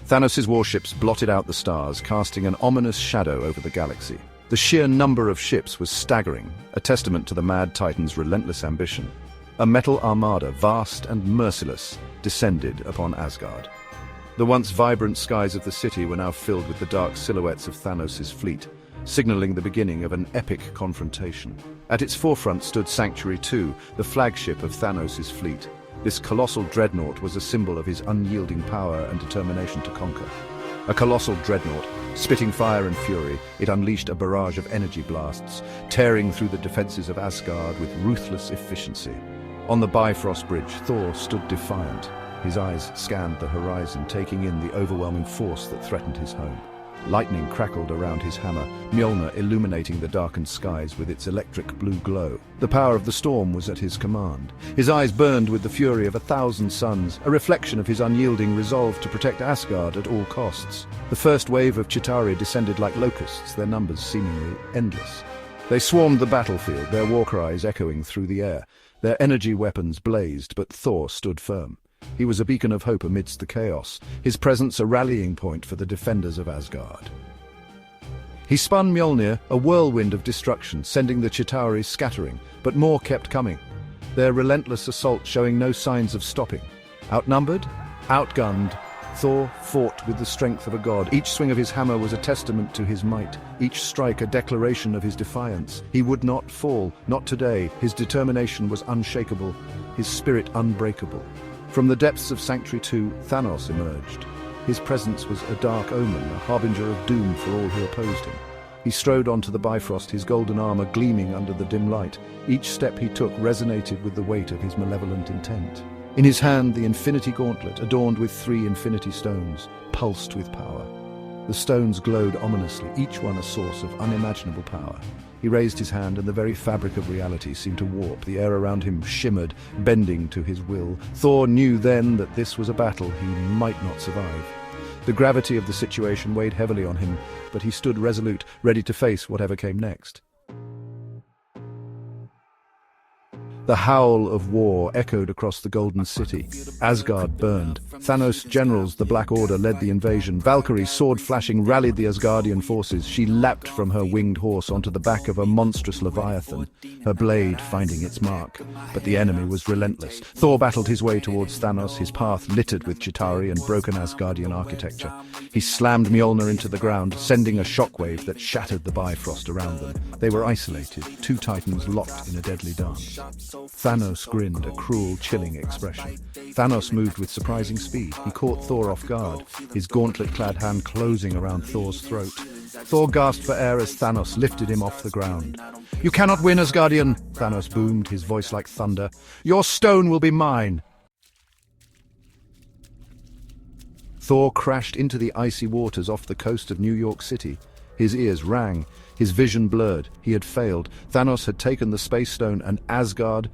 Thanos' warships blotted out the stars, casting an ominous shadow over the galaxy. The sheer number of ships was staggering, a testament to the Mad Titan's relentless ambition. A metal armada, vast and merciless, descended upon Asgard. The once vibrant skies of the city were now filled with the dark silhouettes of Thanos' fleet, signaling the beginning of an epic confrontation. At its forefront stood Sanctuary II, the flagship of Thanos' fleet. This colossal dreadnought was a symbol of his unyielding power and determination to conquer. A colossal dreadnought, spitting fire and fury, it unleashed a barrage of energy blasts, tearing through the defenses of Asgard with ruthless efficiency. On the Bifrost Bridge, Thor stood defiant. His eyes scanned the horizon, taking in the overwhelming force that threatened his home. Lightning crackled around his hammer, Mjolnir illuminating the darkened skies with its electric blue glow. The power of the storm was at his command. His eyes burned with the fury of 1,000 suns, a reflection of his unyielding resolve to protect Asgard at all costs. The first wave of Chitauri descended like locusts, their numbers seemingly endless. They swarmed the battlefield, their war cries echoing through the air. Their energy weapons blazed, but Thor stood firm. He was a beacon of hope amidst the chaos, his presence a rallying point for the defenders of Asgard. He spun Mjolnir, a whirlwind of destruction, sending the Chitauri scattering, but more kept coming, their relentless assault showing no signs of stopping. Outnumbered, outgunned, Thor fought with the strength of a god. Each swing of his hammer was a testament to his might, each strike a declaration of his defiance. He would not fall, not today. His determination was unshakable, his spirit unbreakable. From the depths of Sanctuary II, Thanos emerged. His presence was a dark omen, a harbinger of doom for all who opposed him. He strode onto the Bifrost, his golden armor gleaming under the dim light. Each step he took resonated with the weight of his malevolent intent. In his hand, the Infinity Gauntlet, adorned with 3 Infinity Stones, pulsed with power. The stones glowed ominously, each one a source of unimaginable power. He raised his hand, and the very fabric of reality seemed to warp. The air around him shimmered, bending to his will. Thor knew then that this was a battle he might not survive. The gravity of the situation weighed heavily on him, but he stood resolute, ready to face whatever came next. The howl of war echoed across the Golden City. Asgard burned. Thanos' generals, the Black Order, led the invasion. Valkyrie, sword flashing, rallied the Asgardian forces. She leapt from her winged horse onto the back of a monstrous leviathan, her blade finding its mark. But the enemy was relentless. Thor battled his way towards Thanos, his path littered with Chitauri and broken Asgardian architecture. He slammed Mjolnir into the ground, sending a shockwave that shattered the Bifrost around them. They were isolated, 2 titans locked in a deadly dance. Thanos grinned, a cruel, chilling expression. Thanos moved with surprising speed. He caught Thor off guard, his gauntlet-clad hand closing around Thor's throat. Thor gasped for air as Thanos lifted him off the ground. "You cannot win, Asgardian!" Thanos boomed, his voice like thunder. "Your stone will be mine!" Thor crashed into the icy waters off the coast of New York City. His ears rang, his vision blurred. He had failed. Thanos had taken the Space Stone, and Asgard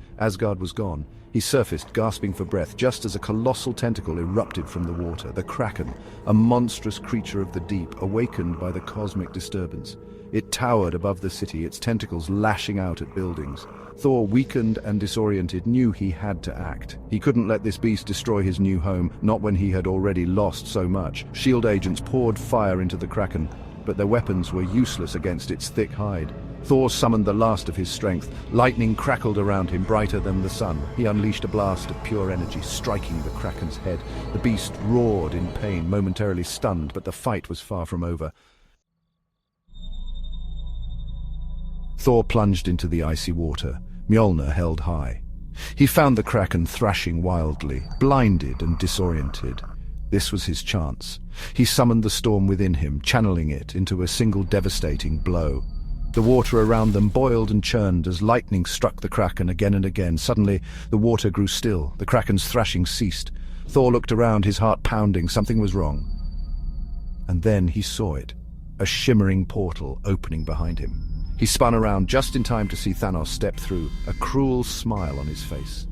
was gone. He surfaced, gasping for breath, just as a colossal tentacle erupted from the water. The Kraken, a monstrous creature of the deep, awakened by the cosmic disturbance. It towered above the city, its tentacles lashing out at buildings. Thor, weakened and disoriented, knew he had to act. He couldn't let this beast destroy his new home, not when he had already lost so much. Shield agents poured fire into the Kraken, but their weapons were useless against its thick hide. Thor summoned the last of his strength. Lightning crackled around him, brighter than the sun. He unleashed a blast of pure energy, striking the Kraken's head. The beast roared in pain, momentarily stunned, but the fight was far from over. Thor plunged into the icy water, Mjolnir held high. He found the Kraken thrashing wildly, blinded and disoriented. This was his chance. He summoned the storm within him, channeling it into a single devastating blow. The water around them boiled and churned as lightning struck the Kraken again and again. Suddenly, the water grew still. The Kraken's thrashing ceased. Thor looked around, his heart pounding. Something was wrong. And then he saw it, a shimmering portal opening behind him. He spun around just in time to see Thanos step through, a cruel smile on his face.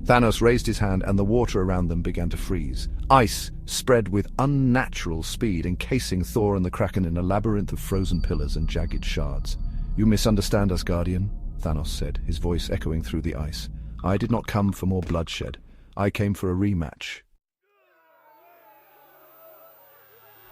Thanos raised his hand, and the water around them began to freeze. Ice spread with unnatural speed, encasing Thor and the Kraken in a labyrinth of frozen pillars and jagged shards. "You misunderstand us, Guardian," Thanos said, his voice echoing through the ice. "I did not come for more bloodshed. I came for a rematch."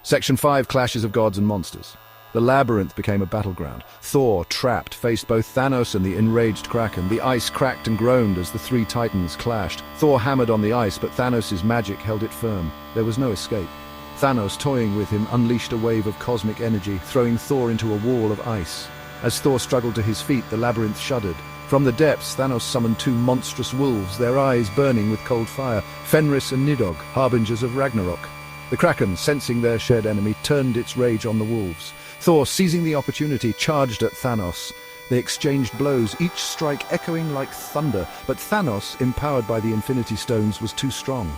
Section 5, Clashes of Gods and Monsters. The labyrinth became a battleground. Thor, trapped, faced both Thanos and the enraged Kraken. The ice cracked and groaned as the three titans clashed. Thor hammered on the ice, but Thanos' magic held it firm. There was no escape. Thanos, toying with him, unleashed a wave of cosmic energy, throwing Thor into a wall of ice. As Thor struggled to his feet, the labyrinth shuddered. From the depths, Thanos summoned two monstrous wolves, their eyes burning with cold fire, Fenris and Nidhogg, harbingers of Ragnarok. The Kraken, sensing their shared enemy, turned its rage on the wolves. Thor, seizing the opportunity, charged at Thanos. They exchanged blows, each strike echoing like thunder, but Thanos, empowered by the Infinity Stones, was too strong.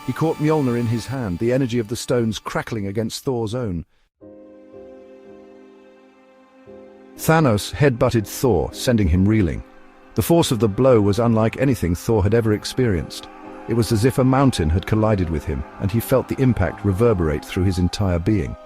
He caught Mjolnir in his hand, the energy of the stones crackling against Thor's own. Thanos headbutted Thor, sending him reeling. The force of the blow was unlike anything Thor had ever experienced. It was as if a mountain had collided with him, and he felt the impact reverberate through his entire being.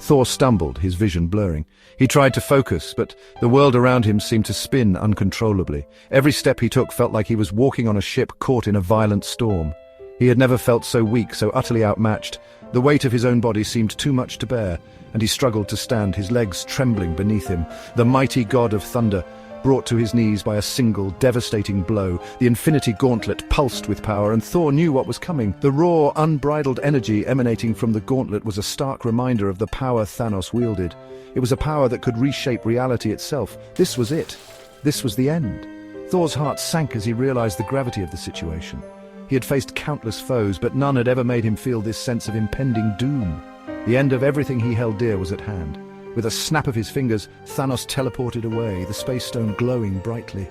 Thor stumbled, his vision blurring. He tried to focus, but the world around him seemed to spin uncontrollably. Every step he took felt like he was walking on a ship caught in a violent storm. He had never felt so weak, so utterly outmatched. The weight of his own body seemed too much to bear, and he struggled to stand, his legs trembling beneath him. The mighty god of thunder, brought to his knees by a single, devastating blow, the infinity gauntlet pulsed with power, and Thor knew what was coming. The raw, unbridled energy emanating from the gauntlet was a stark reminder of the power Thanos wielded. It was a power that could reshape reality itself. This was it. This was the end. Thor's heart sank as he realized the gravity of the situation. He had faced countless foes, but none had ever made him feel this sense of impending doom. The end of everything he held dear was at hand. With a snap of his fingers, Thanos teleported away, the space stone glowing brightly.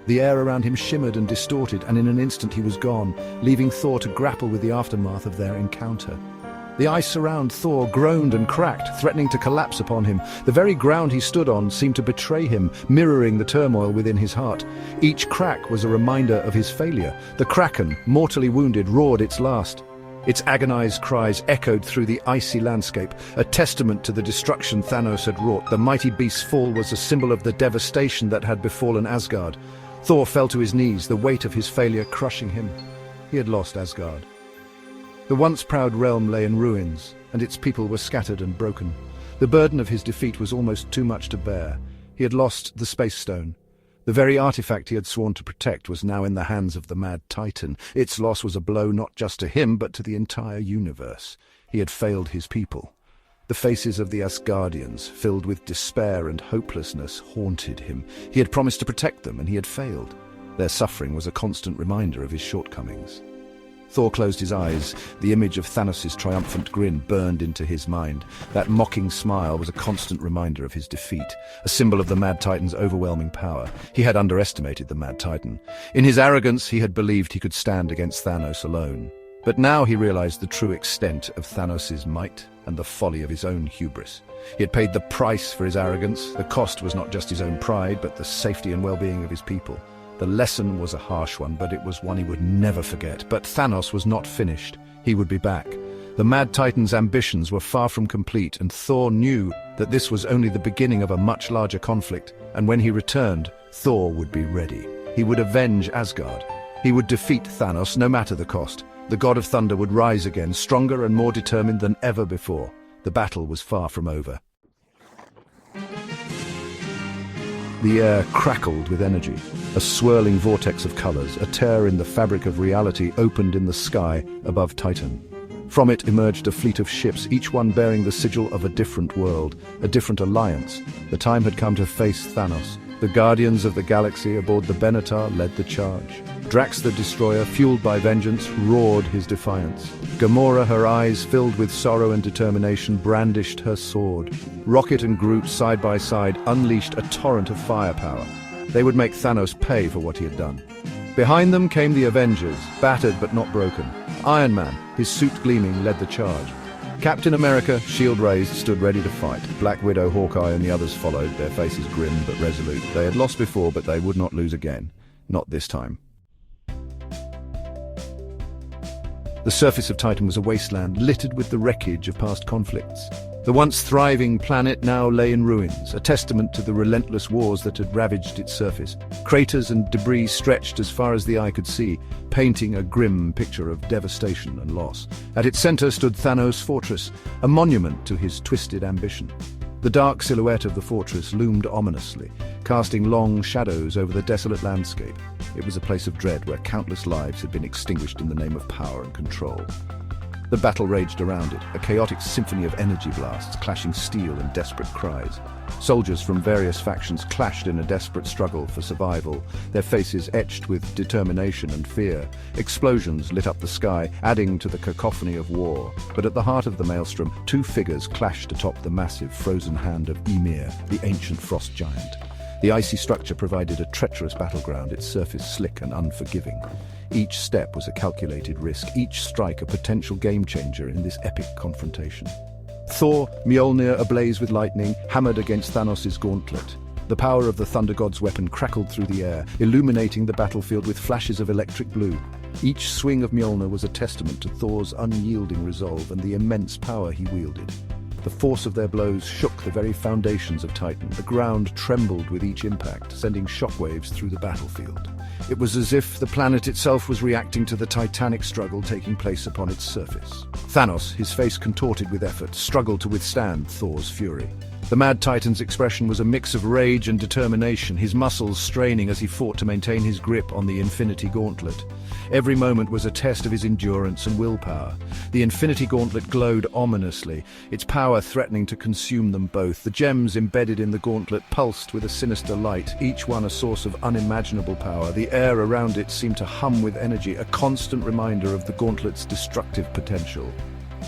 The air around him shimmered and distorted, and in an instant he was gone, leaving Thor to grapple with the aftermath of their encounter. The ice around Thor groaned and cracked, threatening to collapse upon him. The very ground he stood on seemed to betray him, mirroring the turmoil within his heart. Each crack was a reminder of his failure. The Kraken, mortally wounded, roared its last. Its agonized cries echoed through the icy landscape, a testament to the destruction Thanos had wrought. The mighty beast's fall was a symbol of the devastation that had befallen Asgard. Thor fell to his knees, the weight of his failure crushing him. He had lost Asgard. The once proud realm lay in ruins, and its people were scattered and broken. The burden of his defeat was almost too much to bear. He had lost the Space Stone. The very artifact he had sworn to protect was now in the hands of the Mad Titan. Its loss was a blow not just to him, but to the entire universe. He had failed his people. The faces of the Asgardians, filled with despair and hopelessness, haunted him. He had promised to protect them, and he had failed. Their suffering was a constant reminder of his shortcomings. Thor closed his eyes. The image of Thanos' triumphant grin burned into his mind. That mocking smile was a constant reminder of his defeat, a symbol of the Mad Titan's overwhelming power. He had underestimated the Mad Titan. In his arrogance, he had believed he could stand against Thanos alone. But now he realized the true extent of Thanos' might and the folly of his own hubris. He had paid the price for his arrogance. The cost was not just his own pride, but the safety and well-being of his people. The lesson was a harsh one, but it was one he would never forget. But Thanos was not finished. He would be back. The Mad Titan's ambitions were far from complete, and Thor knew that this was only the beginning of a much larger conflict. And when he returned, Thor would be ready. He would avenge Asgard. He would defeat Thanos, no matter the cost. The god of thunder would rise again, stronger and more determined than ever before. The battle was far from over. The air crackled with energy. A swirling vortex of colors, a tear in the fabric of reality opened in the sky above Titan. From it emerged a fleet of ships, each one bearing the sigil of a different world, a different alliance. The time had come to face Thanos. The Guardians of the Galaxy aboard the Benatar led the charge. Drax the Destroyer, fueled by vengeance, roared his defiance. Gamora, her eyes filled with sorrow and determination, brandished her sword. Rocket and Groot, side by side, unleashed a torrent of firepower. They would make Thanos pay for what he had done. Behind them came the Avengers, battered but not broken. Iron Man, his suit gleaming, led the charge. Captain America, shield raised, stood ready to fight. Black Widow, Hawkeye and the others followed, their faces grim but resolute. They had lost before, but they would not lose again. Not this time. The surface of Titan was a wasteland, littered with the wreckage of past conflicts. The once thriving planet now lay in ruins, a testament to the relentless wars that had ravaged its surface. Craters and debris stretched as far as the eye could see, painting a grim picture of devastation and loss. At its center stood Thanos' fortress, a monument to his twisted ambition. The dark silhouette of the fortress loomed ominously, casting long shadows over the desolate landscape. It was a place of dread where countless lives had been extinguished in the name of power and control. The battle raged around it, a chaotic symphony of energy blasts, clashing steel and desperate cries. Soldiers from various factions clashed in a desperate struggle for survival, their faces etched with determination and fear. Explosions lit up the sky, adding to the cacophony of war. But at the heart of the maelstrom, two figures clashed atop the massive frozen hand of Ymir, the ancient frost giant. The icy structure provided a treacherous battleground, its surface slick and unforgiving. Each step was a calculated risk, each strike a potential game-changer in this epic confrontation. Thor, Mjolnir ablaze with lightning, hammered against Thanos' gauntlet. The power of the Thunder God's weapon crackled through the air, illuminating the battlefield with flashes of electric blue. Each swing of Mjolnir was a testament to Thor's unyielding resolve and the immense power he wielded. The force of their blows shook the very foundations of Titan. The ground trembled with each impact, sending shockwaves through the battlefield. It was as if the planet itself was reacting to the titanic struggle taking place upon its surface. Thanos, his face contorted with effort, struggled to withstand Thor's fury. The Mad Titan's expression was a mix of rage and determination, his muscles straining as he fought to maintain his grip on the Infinity Gauntlet. Every moment was a test of his endurance and willpower. The Infinity Gauntlet glowed ominously, its power threatening to consume them both. The gems embedded in the gauntlet pulsed with a sinister light, each one a source of unimaginable power. The air around it seemed to hum with energy, a constant reminder of the gauntlet's destructive potential.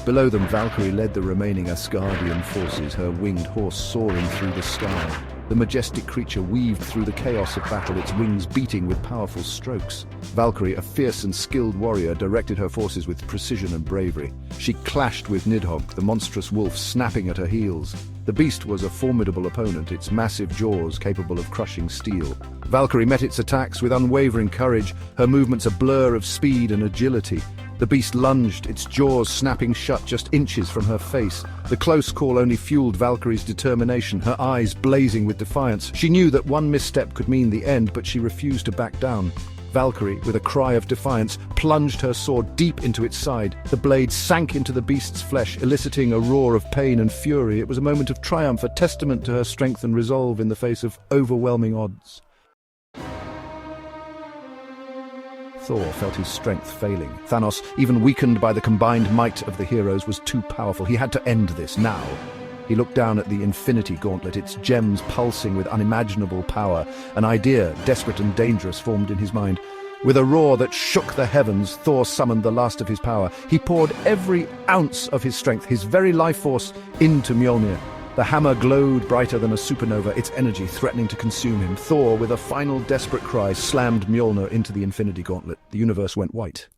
Below them, Valkyrie led the remaining Asgardian forces, her winged horse soaring through the sky. The majestic creature weaved through the chaos of battle, its wings beating with powerful strokes. Valkyrie, a fierce and skilled warrior, directed her forces with precision and bravery. She clashed with Nidhogg, the monstrous wolf snapping at her heels. The beast was a formidable opponent, its massive jaws capable of crushing steel. Valkyrie met its attacks with unwavering courage, her movements a blur of speed and agility. The beast lunged, its jaws snapping shut just inches from her face. The close call only fueled Valkyrie's determination, her eyes blazing with defiance. She knew that one misstep could mean the end, but she refused to back down. Valkyrie, with a cry of defiance, plunged her sword deep into its side. The blade sank into the beast's flesh, eliciting a roar of pain and fury. It was a moment of triumph, a testament to her strength and resolve in the face of overwhelming odds. Thor felt his strength failing. Thanos, even weakened by the combined might of the heroes, was too powerful. He had to end this now. He looked down at the Infinity Gauntlet, its gems pulsing with unimaginable power. An idea, desperate and dangerous, formed in his mind. With a roar that shook the heavens, Thor summoned the last of his power. He poured every ounce of his strength, his very life force, into Mjolnir. The hammer glowed brighter than a supernova, its energy threatening to consume him. Thor, with a final desperate cry, slammed Mjolnir into the Infinity Gauntlet. The universe went white.